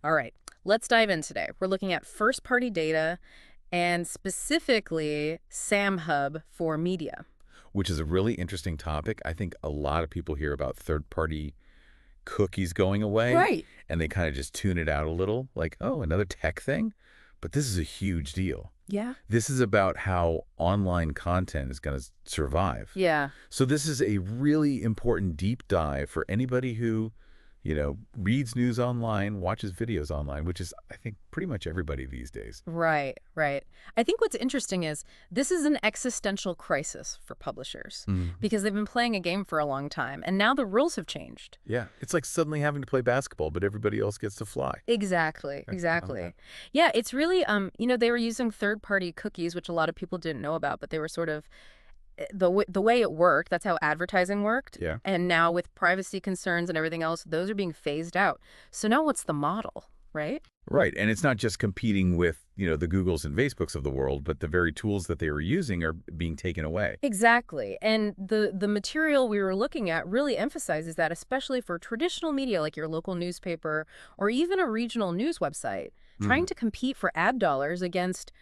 All right, let's dive in today. We're looking at first-party data and specifically Samhub for media. Which is a really interesting topic. I think a lot of people hear about third-party cookies going away, Right. and they kind of just tune it out a little, like, oh, another tech thing? But this is a huge deal. Yeah. This is about how online content is going to survive. Yeah. So this is a really important deep dive for anybody who, reads news online, watches videos online, which is, I think, pretty much everybody these days. Right, right. I think what's interesting is this is an existential crisis for publishers because they've been playing a game for a long time, and now the rules have changed. Yeah, it's like suddenly having to play basketball, but everybody else gets to fly. Exactly, exactly. Okay. Yeah, it's really, they were using third-party cookies, which a lot of people didn't know about, but they were sort of the way it worked. That's how advertising worked. Yeah. And now with privacy concerns and everything else, those are being phased out. So now what's the model, right? Right. And it's not just competing with, the Googles and Facebooks of the world, but the very tools that they were using are being taken away. Exactly. And the material we were looking at really emphasizes that, especially for traditional media like your local newspaper or even a regional news website, trying to compete for ad dollars against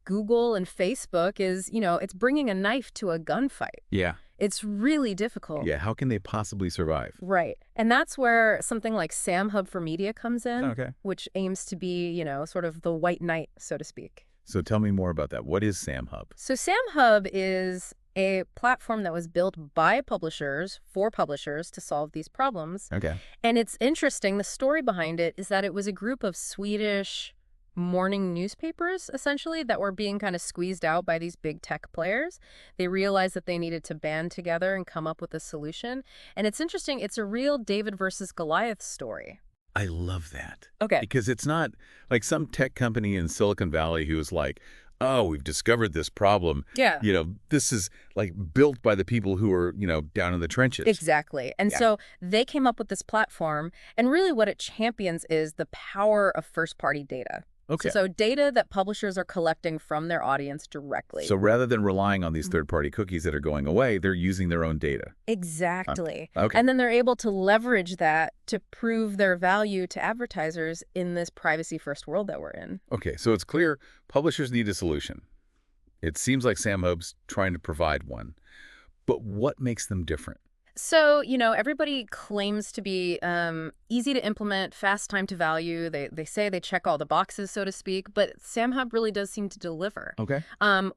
Google and Facebook is, it's bringing a knife to a gunfight. Yeah. It's really difficult. Yeah. How can they possibly survive? Right. And that's where something like Samhub for Media comes in, Okay. which aims to be, sort of the white knight, so to speak. So tell me more about that. What is Samhub? So Samhub is a platform that was built by publishers for publishers to solve these problems. Okay. And it's interesting. The story behind it is that it was a group of Swedish morning newspapers, essentially, that were being kind of squeezed out by these big tech players. They realized that they needed to band together and come up with a solution. And it's interesting. It's a real David versus Goliath story. I love that. Okay. Because it's not like some tech company in Silicon Valley who's like, oh, we've discovered this problem. Yeah. This is like built by the people who are, down in the trenches. Exactly. And so they came up with this platform. And really what it champions is the power of first-party data. Okay. So data that publishers are collecting from their audience directly. So rather than relying on these third-party cookies that are going away, they're using their own data. Exactly. Okay. And then they're able to leverage that to prove their value to advertisers in this privacy-first world that we're in. Okay, so it's clear publishers need a solution. It seems like Samhub's trying to provide one. But what makes them different? So, everybody claims to be easy to implement, fast time to value. They say they check all the boxes, so to speak, but Samhub really does seem to deliver. Okay.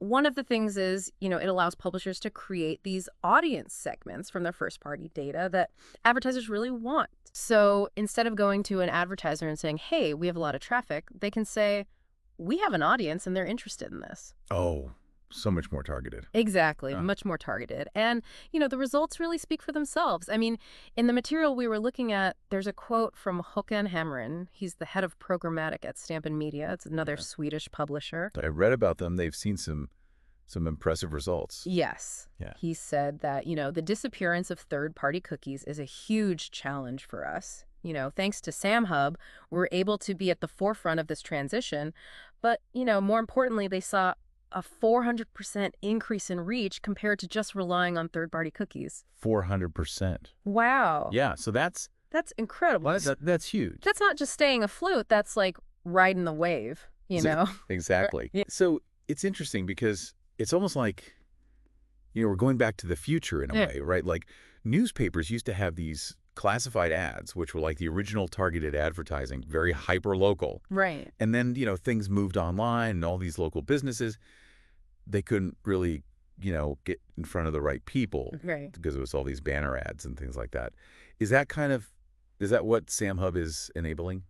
One of the things is, it allows publishers to create these audience segments from their first-party data that advertisers really want. So instead of going to an advertiser and saying, hey, we have a lot of traffic, they can say, we have an audience and they're interested in this. Oh, so much more targeted. Exactly. Much more targeted. And, the results really speak for themselves. I mean, in the material we were looking at, there's a quote from Håkan Hamrin. He's the head of programmatic at Stampen Media. It's another Swedish publisher. I read about them. They've seen some impressive results. Yes. Yeah. He said that, the disappearance of third-party cookies is a huge challenge for us. Thanks to Samhub, we're able to be at the forefront of this transition. But, more importantly, they saw a 400% increase in reach compared to just relying on third-party cookies. 400%. Wow. Yeah, so that's incredible. that's huge. That's not just staying afloat. That's like riding the wave, Exactly. Yeah. So it's interesting because it's almost like, we're going back to the future in a way, right? Like newspapers used to have these classified ads, which were like the original targeted advertising, very hyper-local. Right. And then, things moved online and all these local businesses, they couldn't really, get in front of the right people. Right. Because it was all these banner ads and things like that. Is that what Samhub is enabling?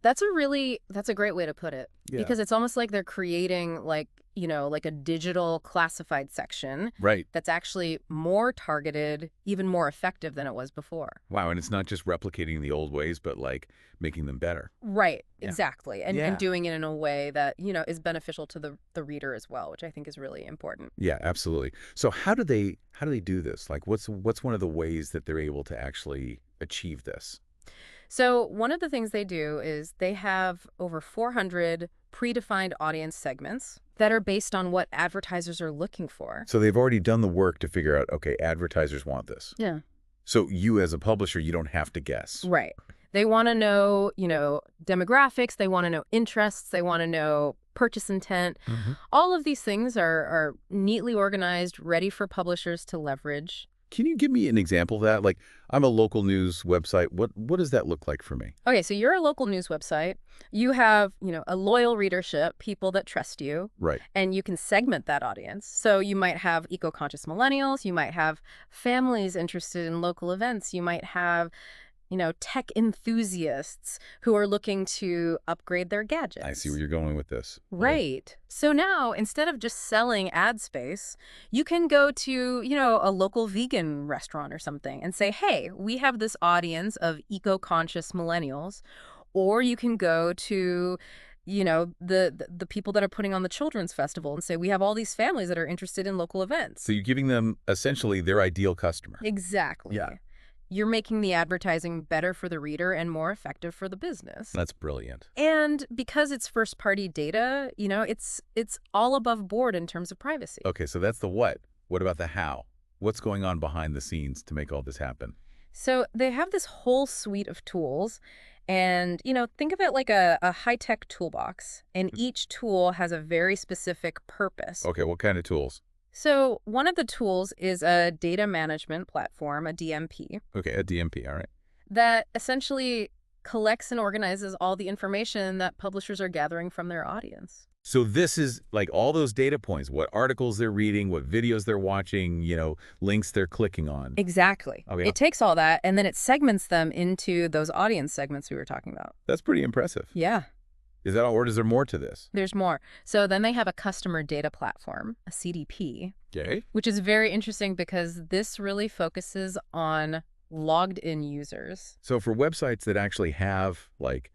That's a great way to put it. Yeah. Because it's almost like they're creating like a digital classified section. Right. That's actually more targeted, even more effective than it was before. Wow, and it's not just replicating the old ways, but like making them better. Right, Yeah. exactly. And Yeah. doing it in a way that, is beneficial to the reader as well, which I think is really important. Yeah, absolutely. So how do they do this? Like what's one of the ways that they're able to actually achieve this? So one of the things they do is they have over 400 predefined audience segments that are based on what advertisers are looking for. So they've already done the work to figure out, okay, advertisers want this. Yeah. So you as a publisher, you don't have to guess. Right. They want to know, demographics, they want to know interests, they want to know purchase intent. Hmm. All of these things are neatly organized, ready for publishers to leverage. Can you give me an example of that? Like, I'm a local news website. What does that look like for me? Okay, so you're a local news website. You have, a loyal readership, people that trust you, Right. and you can segment that audience. So you might have eco-conscious millennials, you might have families interested in local events, you might have, tech enthusiasts who are looking to upgrade their I see where gadgets. you're going with this. Okay. Right. So now, instead of just selling ad space, you can go to, a local vegan restaurant or something and say, hey, we have this audience of eco-conscious millennials. Or you can go to, the people that are putting on the children's festival and say, we have all these families that are interested in local So events. you're giving them essentially their ideal customer. Exactly. Yeah. You're making the advertising better for the reader and more effective for the business. That's brilliant. And because it's first-party data, it's all above board in terms of privacy. Okay, so that's the what. What about the how? What's going on behind the scenes to make all this happen? So they have this whole suite of tools. And, think of it like a high-tech toolbox. And each tool has a very specific purpose. Okay, what kind of tools? So one of the tools is a data management platform, a DMP, Okay, a DMP, all right. that essentially collects and organizes all the information that publishers are gathering from their audience. So this is like all those data points, what articles they're reading, what videos they're watching, links they're clicking on. Exactly. Oh, yeah. It takes all that and then it segments them into those audience segments we were talking about. That's pretty impressive. Yeah, Is that all, or is there more to this? there's more. So then they have a customer data platform, a CDP, Okay. which is very interesting because this really focuses on logged in users. So for websites that actually have like,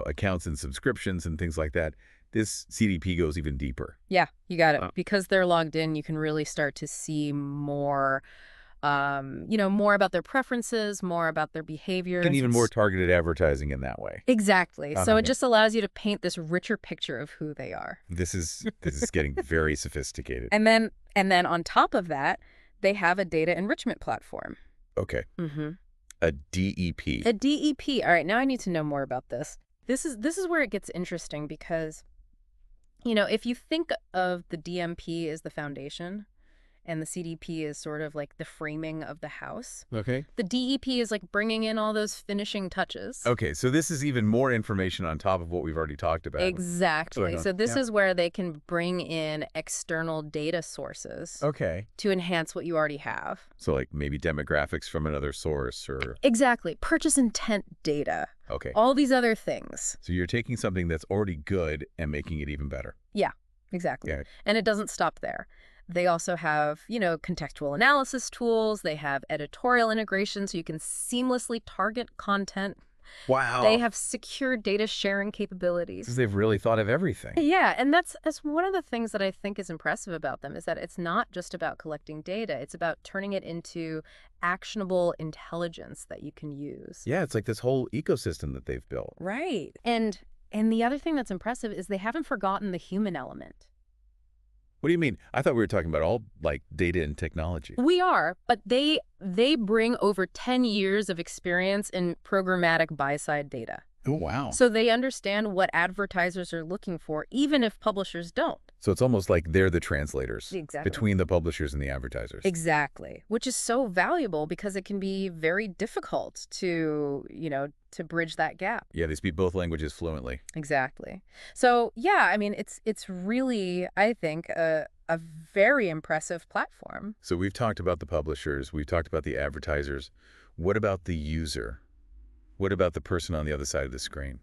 accounts and subscriptions and things like that, this CDP goes even deeper. Yeah, you got it. Wow. Because they're logged in, you can really start to see more, more about their preferences, more about their behaviors. And even more targeted advertising in that way. Exactly. So it Yeah. just allows you to paint this richer picture of who they are. This is getting very sophisticated. And then on top of that, they have a data enrichment platform. Okay. Mm-hmm. A DEP. A DEP. All right, now I need to know more about this. This is where it gets interesting because, if you think of the DMP as the foundation and the CDP is sort of like the framing of the house, Okay. the DEP is like bringing in all those finishing touches. Okay, so this is even more information on top of what we've already talked about. Exactly. Sorry, So this yeah. is where they can bring in external data sources Okay. to enhance what you already have. So like maybe demographics from another source or... Exactly. Purchase intent data. Okay. All these other things. So you're taking something that's already good and making it even better. Yeah, exactly. Yeah. And it doesn't stop there. They also have, contextual analysis tools. They have editorial integration so you can seamlessly target content. Wow. They have secure data sharing capabilities. They've really thought of everything. Yeah, and that's one of the things that I think is impressive about them is that it's not just about collecting data. It's about turning it into actionable intelligence that you can use. Yeah, it's like this whole ecosystem that they've built. Right. And the other thing that's impressive is they haven't forgotten the human element. What do you mean? I thought we were talking about all like data and technology. We are, but they bring over 10 years of experience in programmatic buy-side data. Oh, wow. So they understand what advertisers are looking for, even if publishers don't. So it's almost like they're the translators Exactly. between the publishers and the advertisers. Exactly, which is so valuable because it can be very difficult to, to bridge that gap. Yeah, they speak both languages fluently. Exactly. So, yeah, I mean, it's really, I think, a very impressive platform. So we've talked about the publishers, we've talked about the advertisers. What about the user? What about the person on the other side of the screen?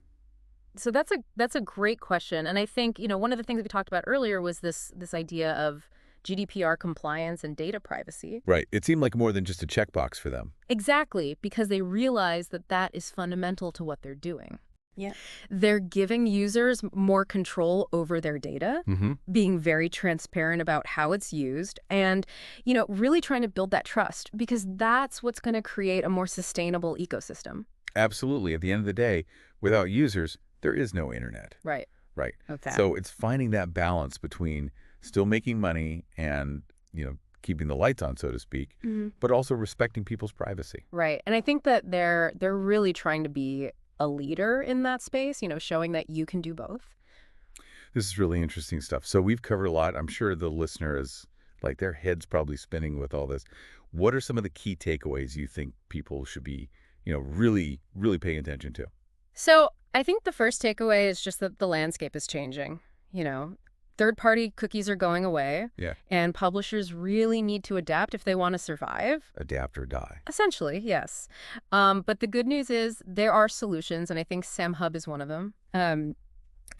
So that's a great question. And I think, one of the things we talked about earlier was this idea of GDPR compliance and data privacy. Right. It seemed like more than just a checkbox for them. Exactly, because they realize that that is fundamental to what they're doing. Yeah. They're giving users more control over their data, Mm-hmm. being very transparent about how it's used, and, really trying to build that trust because that's what's going to create a more sustainable ecosystem. Absolutely. At the end of the day, without users, there is no internet. Right. Right. Okay. So it's finding that balance between still making money and, keeping the lights on, so to speak, but also respecting people's privacy. Right. And I think that they're really trying to be a leader in that space, showing that you can do both. This is really interesting stuff. So we've covered a lot. I'm sure the listener is like their head's probably spinning with all this. What are some of the key takeaways you think people should be, really, really paying attention to? So I think the first takeaway is just that the landscape is changing. You know, third-party cookies are going away, Yeah. and publishers really need to adapt if they want to survive. Adapt or die. Essentially, yes. But the good news is there are solutions, and I think Samhub is one of them.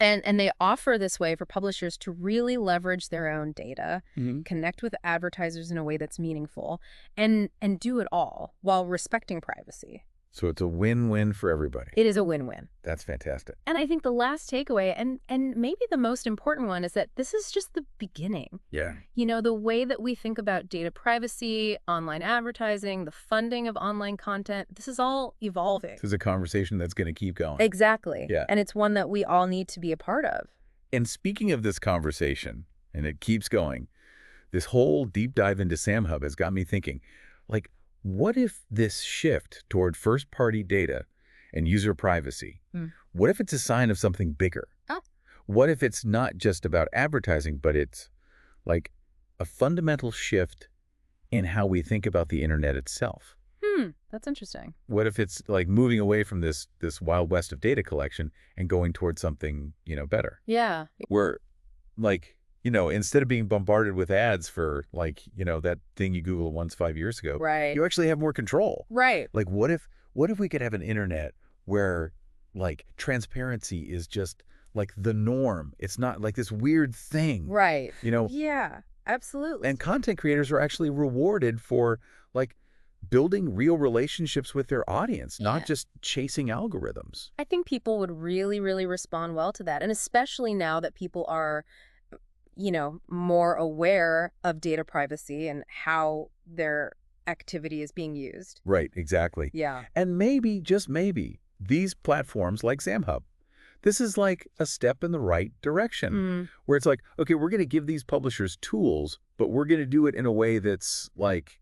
And they offer this way for publishers to really leverage their own data, connect with advertisers in a way that's meaningful, and do it all while respecting privacy. So it's a win-win for everybody. It is a win-win. That's fantastic. And I think the last takeaway, and maybe the most important one, is that this is just the beginning. Yeah. The way that we think about data privacy, online advertising, the funding of online content, this is all evolving. This is a conversation that's going to keep going. Exactly. Yeah. And it's one that we all need to be a part of. And speaking of this conversation, and it keeps going, this whole deep dive into Samhub has got me thinking, like, what if this shift toward first-party data and user privacy, what if it's a sign of something bigger? Oh. What if it's not just about advertising, but it's like a fundamental shift in how we think about the internet itself? That's interesting. What if it's like moving away from this wild west of data collection and going towards something, better? Yeah. Where, like, instead of being bombarded with ads for, like, that thing you Googled once 5 years ago, Right. you actually have more control. Right. Like, what if we could have an internet where, like, transparency is just, like, the norm? It's not, like, this weird thing. Right. You know? Yeah, absolutely. And content creators are actually rewarded for, like, building real relationships with their audience, not just chasing algorithms. I think people would really, really respond well to that. And especially now that people are more aware of data privacy and how their activity is being used. Right, exactly. Yeah. And maybe, just maybe, these platforms like Samhub, this is like a step in the right direction, where it's like, okay, we're going to give these publishers tools, but we're going to do it in a way that's like,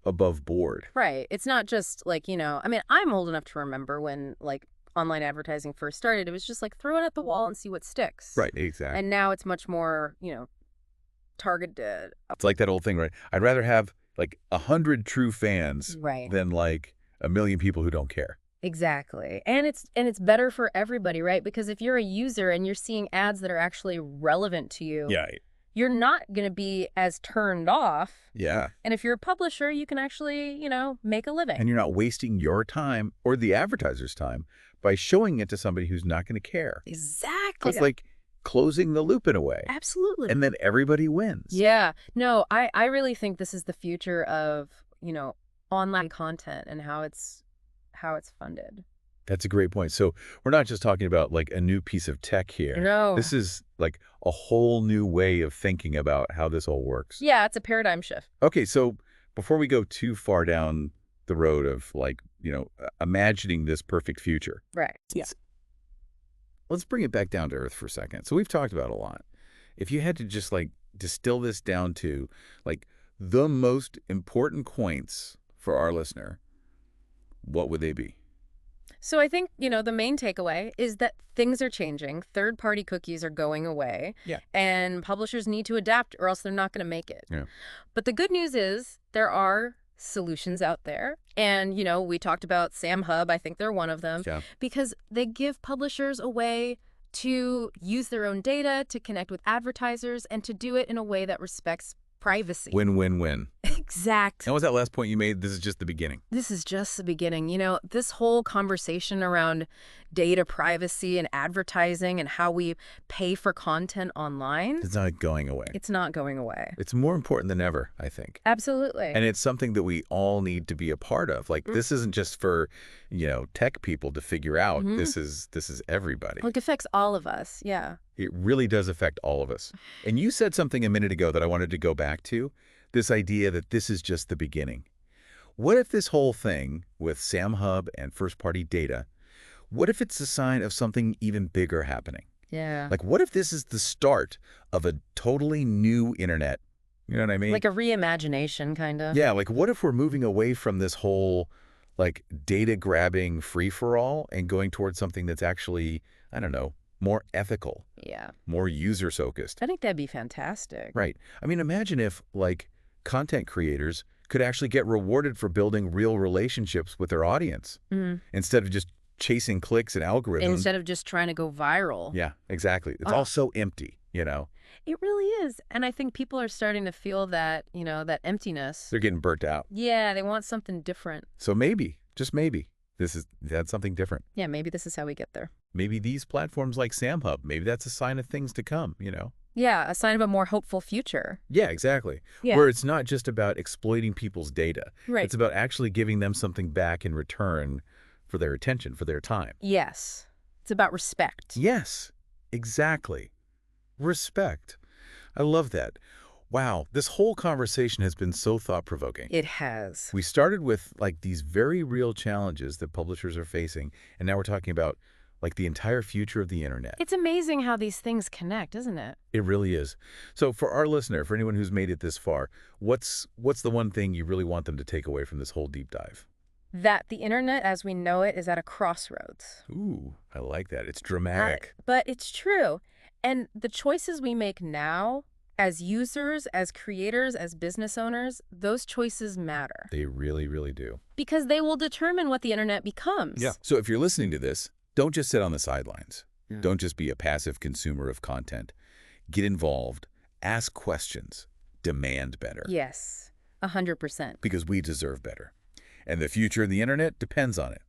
above board. Right. It's not just like, I mean, I'm old enough to remember when like online advertising first started. It was just like throw it at the wall and see what sticks. Right, exactly. And now it's much more, targeted. It's like that old thing, right? I'd rather have like 100 true fans than like 1 million people who don't care. Exactly. And it's better for everybody, right? Because if you're a user and you're seeing ads that are actually relevant to you, you're not going to be as turned off. Yeah. And if you're a publisher, you can actually, make a living. And you're not wasting your time or the advertiser's time by showing it to somebody who's not going to care. Exactly. It's like closing the loop in a way. Absolutely. And then everybody wins. Yeah. No, I really think this is the future of, online content and how it's funded. That's a great point. So we're not just talking about like a new piece of tech here. No. This is like a whole new way of thinking about how this all works. Yeah, it's a paradigm shift. Okay, so before we go too far down the road of like, imagining this perfect future. Right. Yeah. Let's bring it back down to earth for a second. So we've talked about a lot. If you had to just like distill this down to like the most important points for our listener, what would they be? So I think, the main takeaway is that things are changing. Third-party cookies are going away. Yeah. And publishers need to adapt or else they're not going to make it. Yeah. But the good news is there are solutions out there. And, we talked about Samhub. I think they're one of them. Yeah. Because they give publishers a way to use their own data, to connect with advertisers, and to do it in a way that respects privacy. Win, win, win. Exactly. And what was that last point you made? This is just the beginning. This is just the beginning. This whole conversation around data privacy and advertising and how we pay for content online. It's not going away. It's not going away. It's more important than ever, I think. Absolutely. And it's something that we all need to be a part of. Like, this isn't just for, tech people to figure out. This is everybody. It affects all of us. Yeah. It really does affect all of us. And you said something a minute ago that I wanted to go back to, this idea that this is just the beginning. What if this whole thing with Samhub and first-party data, what if it's a sign of something even bigger happening? Yeah. Like, what if this is the start of a totally new internet, You know what I mean? Like a reimagination, kind of. Yeah, like what if we're moving away from this whole like data grabbing free for all and going towards something that's actually, I don't know, more ethical, Yeah. more user focused. I think that'd be fantastic. Right. I mean, imagine if like content creators could actually get rewarded for building real relationships with their audience Mm. instead of just chasing clicks and algorithms. Instead of just trying to go viral. Yeah, exactly. It's all so empty, you know. It really is. And I think people are starting to feel that, that emptiness. They're getting burnt out. Yeah, they want something different. So maybe, just maybe, that's something different. Yeah, maybe this is how we get there. Maybe these platforms like Samhub, maybe that's a sign of things to come, you know? Yeah, a sign of a more hopeful future. Yeah, exactly. Yeah. Where it's not just about exploiting people's data. Right. It's about actually giving them something back in return for their attention, for their time. Yes. It's about respect. Yes, exactly. Respect. I love that. Wow, this whole conversation has been so thought-provoking. It has. We started with like these very real challenges that publishers are facing, and now we're talking about like the entire future of the internet. It's amazing how these things connect, isn't it? It really is. So for our listener, for anyone who's made it this far, what's the one thing you really want them to take away from this whole deep dive? That the internet as we know it is at a crossroads. Ooh, I like that. It's dramatic. But it's true. And the choices we make now, as users, as creators, as business owners, those choices matter. They really, really do. Because they will determine what the internet becomes. Yeah. So if you're listening to this, don't just sit on the sidelines. Yeah. Don't just be a passive consumer of content. Get involved, ask questions, demand better. Yes, 100%. Because we deserve better. And the future of the internet depends on it.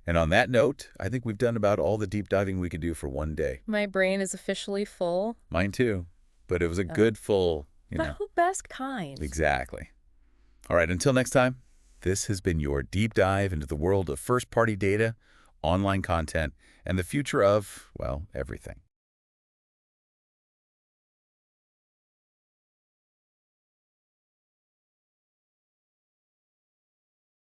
And on that note, I think we've done about all the deep diving we could do for one day. My brain is officially full. Mine too. But it was a good full, But who best kind? Exactly. All right, until next time, this has been your deep dive into the world of first-party data, online content, and the future of, well, everything.